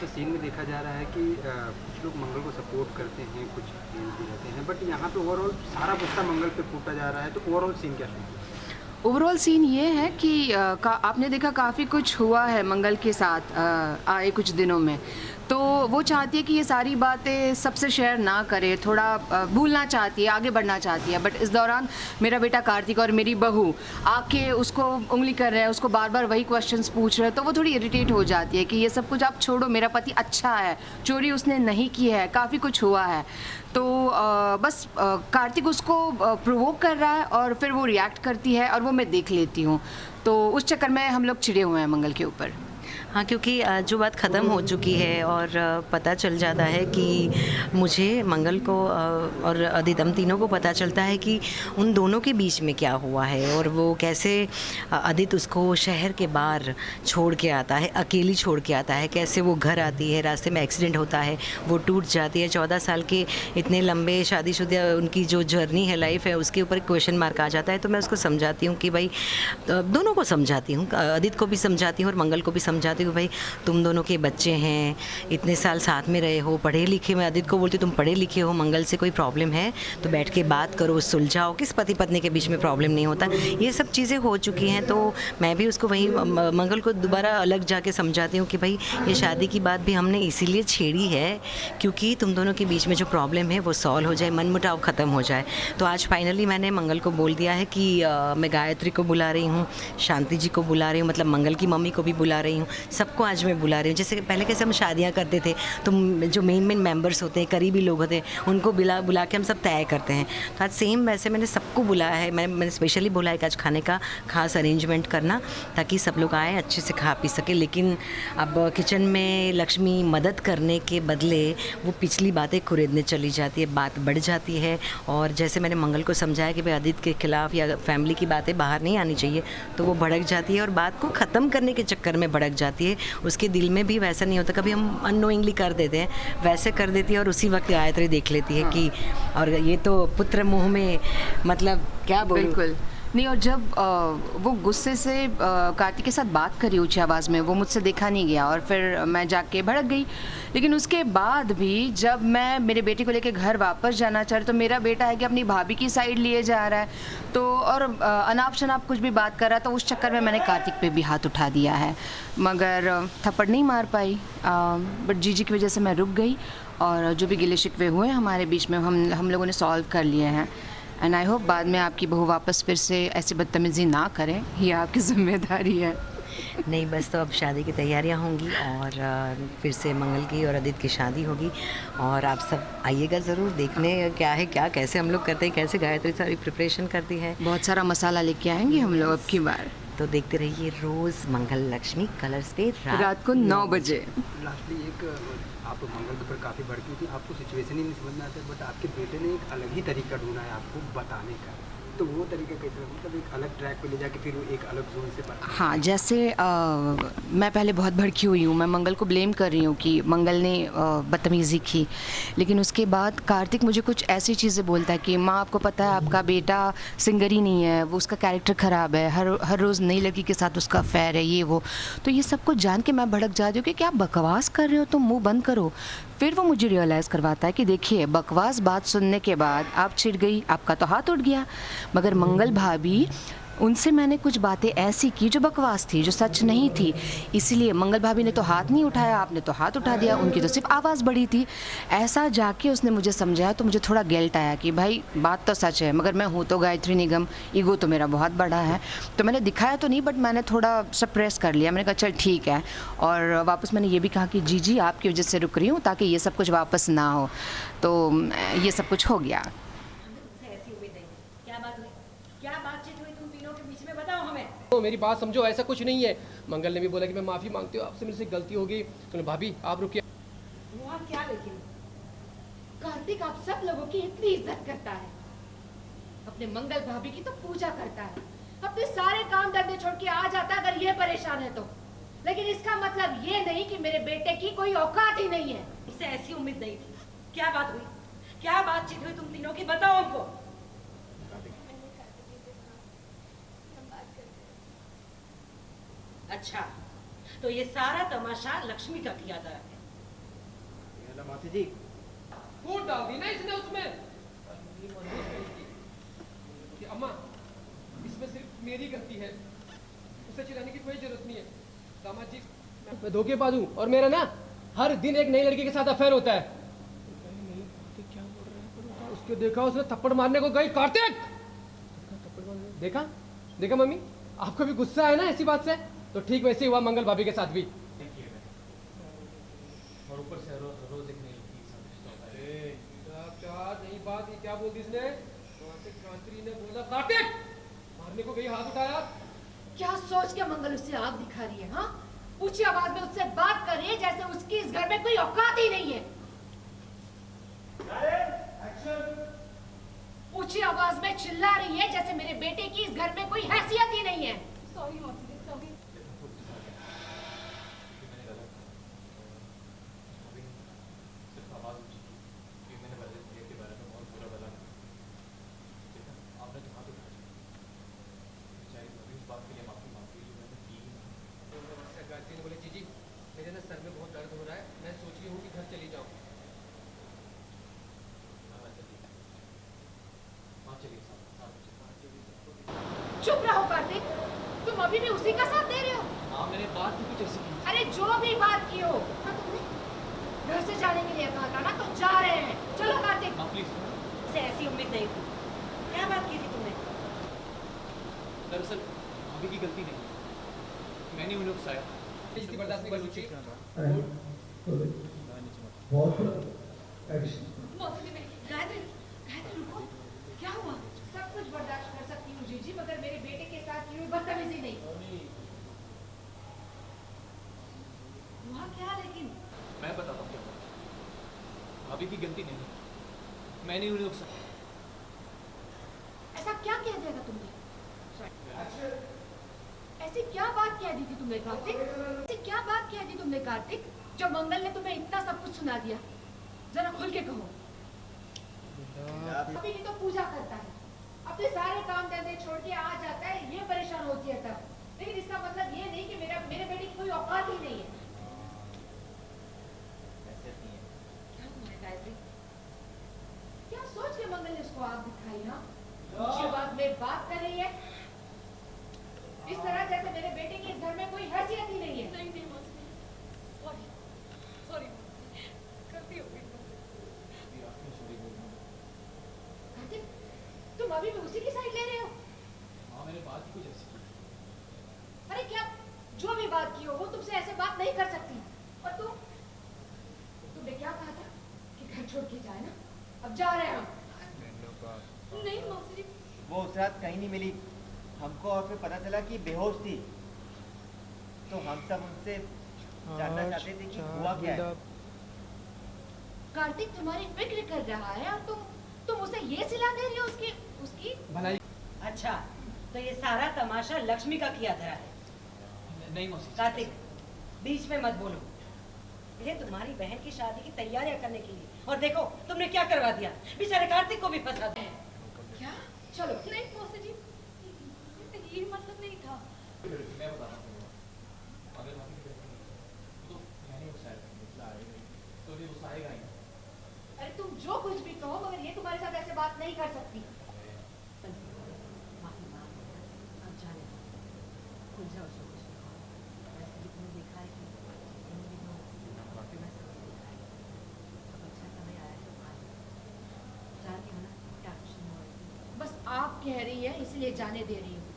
तो सीन में देखा जा रहा है कि कुछ लोग मंगल को सपोर्ट करते हैं, कुछ गेम भी रहते हैं, बट यहाँ पे ओवरऑल सारा गुस्सा मंगल पे फूटा जा रहा है, तो ओवरऑल सीन क्या है? ओवरऑल सीन ये है कि आपने देखा काफ़ी कुछ हुआ है मंगल के साथ आए कुछ दिनों में। तो वो चाहती है कि ये सारी बातें सबसे शेयर ना करे, थोड़ा भूलना चाहती है, आगे बढ़ना चाहती है। बट इस दौरान मेरा बेटा कार्तिक और मेरी बहू आके उसको उँगली कर रहे हैं, उसको बार-बार वही क्वेश्चंस पूछ रहे हैं, तो वो थोड़ी इरिटेट हो जाती है कि ये सब कुछ आप छोड़ो, मेरा पति अच्छा है, चोरी उसने नहीं की है, काफ़ी कुछ हुआ है। तो बस कार्तिक उसको प्रोवोक कर रहा है और फिर वो रिएक्ट करती है और वो मैं देख लेती हूँ। तो उस चक्कर में हम लोग चिढ़े हुए हैं मंगल के ऊपर। हाँ, क्योंकि जो बात ख़त्म हो चुकी है और पता चल जाता है कि मुझे, मंगल को और अदित, हम तीनों को पता चलता है कि उन दोनों के बीच में क्या हुआ है और वो कैसे अदित उसको शहर के बाहर छोड़ के आता है, अकेली छोड़ के आता है, कैसे वो घर आती है, रास्ते में एक्सीडेंट होता है, वो टूट जाती है। 14 साल के इतने लंबे शादीशुदा उनकी जो जर्नी है, लाइफ है, उसके ऊपर क्वेश्चन मार्क आ जाता है। तो मैं उसको समझाती हूँ कि भाई, दोनों को समझाती हूँ, अदित को भी समझाती हूँ और मंगल को भी समझाती हूँ, भाई तुम दोनों के बच्चे हैं, इतने साल साथ में रहे हो, पढ़े लिखे। मैं अदित को बोलती हूँ तुम पढ़े लिखे हो, मंगल से कोई प्रॉब्लम है तो बैठ के बात करो, सुलझाओ, किस पति पत्नी के बीच में प्रॉब्लम नहीं होता। ये सब चीज़ें हो चुकी हैं। तो मैं भी उसको वही मंगल को दोबारा अलग जाके समझाती हूँ कि भाई ये शादी की बात भी हमने इसीलिए छेड़ी है क्योंकि तुम दोनों के बीच में जो प्रॉब्लम है वो सॉल्व हो जाए, मनमुटाव ख़त्म हो जाए। तो आज फाइनली मैंने मंगल को बोल दिया है कि मैं गायत्री को बुला रही हूँ, शांति जी को बुला रही हूँ, मतलब मंगल की मम्मी को भी बुला रही हूँ, सबको आज मैं बुला रही हूँ। जैसे पहले कैसे हम शादियाँ करते थे तो जो मेन मेंबर्स होते हैं, करीबी लोग होते हैं, उनको बुला के हम सब तय करते हैं। तो आज सेम वैसे मैंने सबको बुलाया है। मैंने स्पेशली बोला है कि आज खाने का खास अरेंजमेंट करना ताकि सब लोग आए, अच्छे से खा पी सके। लेकिन अब किचन में लक्ष्मी मदद करने के बदले वो पिछली बातें कुरेदने चली जाती है, बात बढ़ जाती है। और जैसे मैंने मंगल को समझाया कि भाई अदित के खिलाफ़ या फैमिली की बातें बाहर नहीं आनी चाहिए, तो वो भड़क जाती है और बात को ख़त्म करने के चक्कर में भड़क जाती है। उसके दिल में भी वैसा नहीं होता, कभी हम अननोइंगली कर देते हैं, वैसे कर देती है और उसी वक्त गायत्री देख लेती है कि और ये तो पुत्र मुँह में, मतलब क्या बोलूं। बिल्कुल नहीं। और जब वो गुस्से से कार्तिक के साथ बात करी ऊंची आवाज़ में, वो मुझसे देखा नहीं गया और फिर मैं जाके भड़क गई। लेकिन उसके बाद भी जब मैं मेरे बेटे को लेके घर वापस जाना चाह रही, तो मेरा बेटा है कि अपनी भाभी की साइड लिए जा रहा है, तो और अनाप शनाप कुछ भी बात कर रहा है, तो उस चक्कर में मैंने कार्तिक पे भी हाथ उठा दिया है, मगर थप्पड़ नहीं मार पाई। बट जीजी की वजह से मैं रुक गई और जो भी गिले शिकवे हुए हमारे बीच में हम लोगों ने सॉल्व कर लिए हैं। एंड आई होप बाद में आपकी बहू वापस फिर से ऐसी बदतमीज़ी ना करें, ये आपकी जिम्मेदारी है। नहीं, बस तो अब शादी की तैयारियां होंगी और फिर से मंगल की और अदित की शादी होगी और आप सब आइएगा ज़रूर देखने क्या है, क्या कैसे हम लोग करते हैं, कैसे गायत्री सारी प्रिपरेशन करती है। बहुत सारा मसाला लेके आएंगे हम लोग अब की बार। तो देखते रहिए रोज़ मंगल लक्ष्मी कलर्स पे रात को 9 बजे। लास्टली एक आप मंगल के ऊपर काफ़ी भड़की थी, आपको सिचुएशन ही नहीं समझ में आता, बट आपके बेटे ने एक अलग ही तरीका ढूंढा है आपको बताने का, तो वो तरीका कैसे, मतलब एक अलग ट्रैक पे ले जाके फिर वो एक अलग जोन से बता। हाँ, जैसे मैं पहले बहुत भड़की हुई हूँ, मैं मंगल को ब्लेम कर रही हूँ कि मंगल ने बदतमीज़ी की। लेकिन उसके बाद कार्तिक मुझे कुछ ऐसी चीज़ें बोलता है कि माँ आपको पता है आपका बेटा सिंगर ही नहीं है, वो उसका कैरेक्टर ख़राब है, हर रोज़ नई लड़की के साथ उसका अफेयर है, ये वो। तो ये सब कुछ जान के मैं भड़क जाती हूँ कि क्या बकवास कर रहे हो तुम, मुँह बंद करो। फिर वो मुझे रियलाइज़ करवाता है कि देखिए बकवास बात सुनने के बाद आप चिढ़ गई, आपका तो हाथ उठ गया, मगर मंगल भाभी, उनसे मैंने कुछ बातें ऐसी की जो बकवास थी, जो सच नहीं थी, इसीलिए मंगल भाभी ने तो हाथ नहीं उठाया, आपने तो हाथ उठा दिया, उनकी तो सिर्फ आवाज़ बढ़ी थी। ऐसा जाके उसने मुझे समझाया तो मुझे थोड़ा गिल्ट आया कि भाई बात तो सच है, मगर मैं हूँ तो गायत्री निगम, ईगो तो मेरा बहुत बड़ा है, तो मैंने दिखाया तो नहीं, बट मैंने थोड़ा सप्रेस कर लिया। मैंने कहा चल ठीक है, और वापस मैंने ये भी कहा कि जी आपकी वजह से रुक रही हूँ ताकि ये सब कुछ वापस ना हो। तो ये सब कुछ हो गया। ऐसी उम्मीद नहीं। क्या बात हुई? क्या बातचीत हुई तुम तीनों के बीच में, बताओ हमें। तो मेरी बात समझो, ऐसा कुछ नहीं है। मंगल ने भी बोला कि मैं माफ़ी मांगती हूँ आपसे, मेरे से गलती हो गई। तो भाभी आप रुकिए। हुआ क्या लेकिन? कार्तिक आप सब लोगों की इतनी इज्जत करता है, अपने मंगल भाभी की तो पूजा करता है, अपने सारे काम धंधे छोड़ के आ जाता है अगर ये परेशान है तो। लेकिन इसका मतलब ये नहीं कि मेरे बेटे की कोई औकात ही नहीं है। इससे ऐसी उम्मीद नहीं थी। क्या बात हुई? क्या बातचीत हुई तुम तीनों की, बताओ हमको। अच्छा, तो ये सारा तमाशा लक्ष्मी का किया था। मौसी जी फूट डाल दी ना इसने उसमें। ये मनहूस है इसकी। कि अम्मा इसमें सिर्फ मेरी गलती है, उसे चिल्लाने की कोई जरूरत नहीं है। दामाद जी मैं धोखेबाज हूँ और मेरा ना हर दिन एक नई लड़की के साथ अफेयर होता है। क्या बोल रहा है? उसके देखा उसने थप्पड़ मारने को गई। कार्तिक देखा देखा मम्मी, आपको भी गुस्सा है ना ऐसी बात से? तो ठीक वैसे ही हुआ मंगल भाभी के साथ भी। और ऊपर से रोज एक नई क्या नई बात, ये क्या बोल दी इसने? वहां से क्रांति ने बोला कार्तिक मारने को गई, हाथ उठाया। क्या सोच के मंगल उससे आग दिखा रही है? हाँ, ऊंची आवाज में उससे बात कर रही है जैसे उसकी इस घर में कोई औकात ही नहीं है। ऊंची आवाज में चिल्ला रही है जैसे मेरे बेटे की इस घर में कोई हैसियत ही नहीं है। सॉरी मौसी जी, सॉरी। गायत्री ने बोले जीजी मेरे ना सर में बहुत दर्द हो रहा है, मैं सोच रही हूँ कि घर चली जाऊँ। चुप रहो कार्तिक, तुम अभी भी उसी का साथ दे रहे हो। हाँ मैंने बात भी कुछ ऐसी की। अरे जो भी बात की हो, हाँ, तुमने घर से जाने के लिए कहा था ना, तो जा रहे हैं। चलो कार्तिक। हाँ प्लीज। उसे ऐसी उम्मीद नहीं थी। क्या बात की थी तुमने? दरअसल भाभी की गलती नहीं, मैंने उन्हें उकसाया। इसकी बर्दाश्त नहीं कर सकती। मौसी जी, गायत्री, गायत्री रुको, क्या हुआ? सब कुछ बर्दाश्त कर सकती हूँ जीजी, मगर मेरे बेटे के साथ की हुई बदतमीजी नहीं। हुआ क्या लेकिन? मैं बताता हूँ क्या हुआ। भाभी की गलती नहीं, मैंने उन्हें उकसाया। ऐसा क्या कह दिया था तुमने? ऐसी क्या बात कह दी थी तुमने कार्तिक? ऐसी क्या बात कह दी तुमने कार्तिक, जो मंगल ने तुम्हें इतना सब कुछ सुना दिया? जरा खुल के कहो। अभी नहीं तो पूजा करता है, अपने सारे काम धंधे छोड़ के आ जाता है, ये परेशान होती है तब। लेकिन इसका मतलब ये नहीं कि मेरे बेटे की कोई औकात ही नहीं है। क्या हुआ है गायत्री? क्या सोच के मंगल ने उसको आग दिखाई? हाँ, ऊंची आवाज में बात कर रही है इस तरह जैसे मेरे बेटे की इस घर में कोई हैसियत ही नहीं है। नहीं नहीं मौसी जी, सॉरी सॉरी, गलती हो गई। कार्तिक, तुम अभी भी उसी की साइड ले रहे हो? हाँ मैंने बात ही कुछ ऐसी की। अरे क्या, जो भी बात की हो वो तुमसे ऐसे बात नहीं कर सकती। और तुमने क्या कहा था कि घर छोड़ के जाए ना? अब जा रहे हैं हम। नहीं मौसी जी, वो उस रात कहीं नहीं मिली हमको, और फिर पता चला कि बेहोश थी। तो हम सब उनसे जानना चाहते थे कि हुआ क्या है। कार्तिक तुम्हारी फिक्र कर रहा है और तुम उसे ये सिला दे रही हो उसकी भलाई। अच्छा, तो ये सारा तमाशा लक्ष्मी का किया धरा है। नहीं मौसी। कार्तिक, बीच में मत बोलो। ये तुम्हारी बहन की शादी की तैयारियां करने के लिए, और देखो तुमने क्या करवा दिया। बेचारे कार्तिक को भी फंसा दिया। क्या? चलो। नहीं मौसी जी, ये मतलब नहीं था। मैं बता रहा हूँ अगर भाभी की गलती नहीं तो मैंने उकसाया, तो ये उकसाएगा ही। अरे तुम जो कुछ भी कहो, मगर ये तुम्हारे साथ ऐसे बात नहीं कर सकती। माफी मांग, अब जाने दो। खुल जाओ सब कुछ। वैसे भी तुमने देखा है कि इन दिनों मैं सब देखा है। अब अच्छा समय आया तो आ जाओ। जान के है ना क्या खुशी हो रही है। बस आप कह रही है इसलिए जाने दे रही हूँ।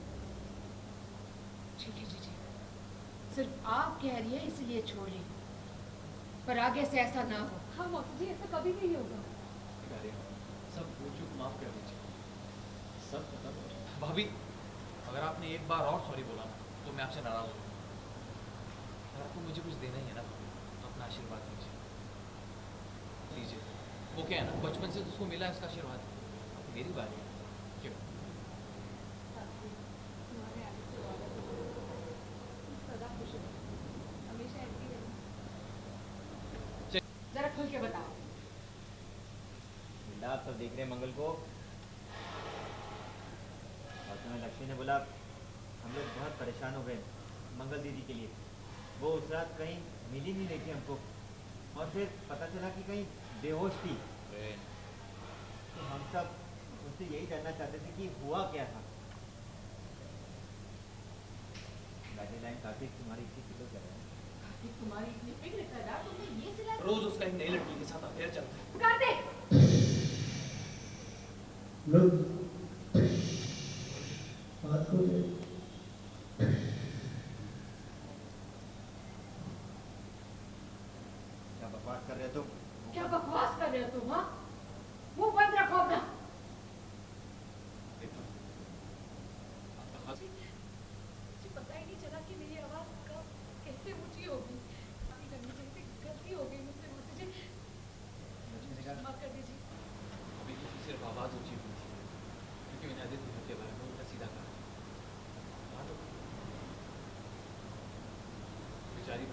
ठीक है जी, सिर्फ आप कह रही है इसलिए छोड़ रही हूँ, पर आगे से ऐसा ना हो। हाँ मौसी जी, ऐसा कभी नहीं होगा। सब भूल चूक माफ कर दीजिए, सब खत्म हो गया। भाभी अगर आपने एक बार और सॉरी बोला ना तो मैं आपसे नाराज हूँ। अगर आपको मुझे कुछ देना ही है ना तो अपना आशीर्वाद लीजिए। वो क्या है ना, बचपन से तो उसको मिला है उसका आशीर्वाद। मेरी बारी है, क्यों? तुम्हारे आने से वादा करो, सदा खुश रहो, हमेशा ऐसी रहना। जरा खुल के बताओ। बेटा आप सब देख रहे हैं मंगल को, और तुम्हें लक्ष्मी ने बोला हम लोग बहुत परेशान हो गए मंगल दीदी के लिए। वो उस रात कहीं मिली नहीं रही थी हमको। और फिर पता चला कि कहीं बेहोश थी। तो हम सब उससे यही जानना चाहते थे कि हुआ क्या था। गाइडलाइन कार्तिक तुम्हारी इतनी फिक्र कर रहे हैं। कार्तिक तुम्हारी इतनी फिक्र कर रहा तुमने ये सिला रोज उसका एक नई लड़की के साथ अफेयर चलता है। कार्तिक बात को क्या बकवास कर रहे हो तुम? क्या बकवास कर रहे हो तुम? हाँ, मुंह बंद रखो अपना। मुझे पता ही नहीं चला कि मेरी आवाज़ कब कैसे ऊंची होगी। अभी करनी चाहिए थी, गलती हो गई मुझसे मुझसे जी, माफ कर दीजिए। अभी तो सिर्फ आवाज़ ऊंची हुई थी क्योंकि मैंने आदित्य भैया के बारे में उल्टा सीधा कहा। हाँ तो बेचारी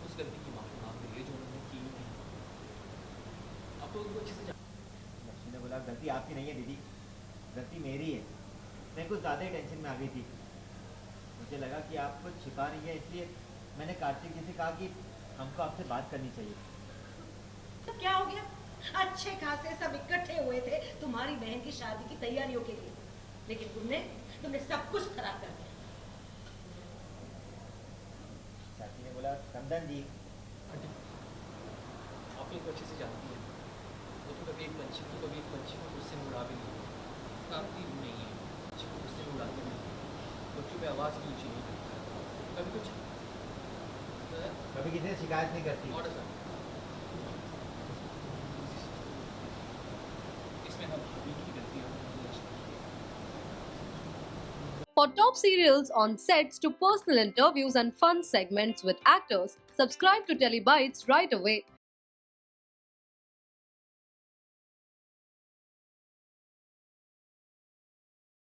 उस गलती की माफी मांग रही है जो उन्होंने की ही नहीं। अब तो उनको अच्छे से लक्ष्मी ने बोला गलती आपकी नहीं है दीदी, गलती मेरी है। मैं कुछ ज़्यादा ही टेंशन में आ गई थी। मुझे लगा कि आप कुछ छिपा रही है, इसलिए मैंने कार्तिक जी से कहा कि हमको आपसे बात करनी चाहिए। तो क्या हो गया? अच्छे खासे सब इकट्ठे हुए थे तुम्हारी बहन की शादी की तैयारियों के लिए, लेकिन तुमने सब कुछ खराब कर दिया। चाची ने बोला कंदन जी, आप लोग अच्छे से जानती हैं वो तो कभी एक पंछी को गुस्से में उड़ा भी नहीं काटती भी नहीं है। पंछी को गुस्से में उड़ाती नहीं, बच्चों पे आवाज़ भी ऊँची नहीं करती, कभी कुछ कभी किसी से शिकायत नहीं करती। और ऐसा इसमें हम भाभी की गलती है। For top serials on sets to personal interviews and fun segments with actors, subscribe to Telebytes right away.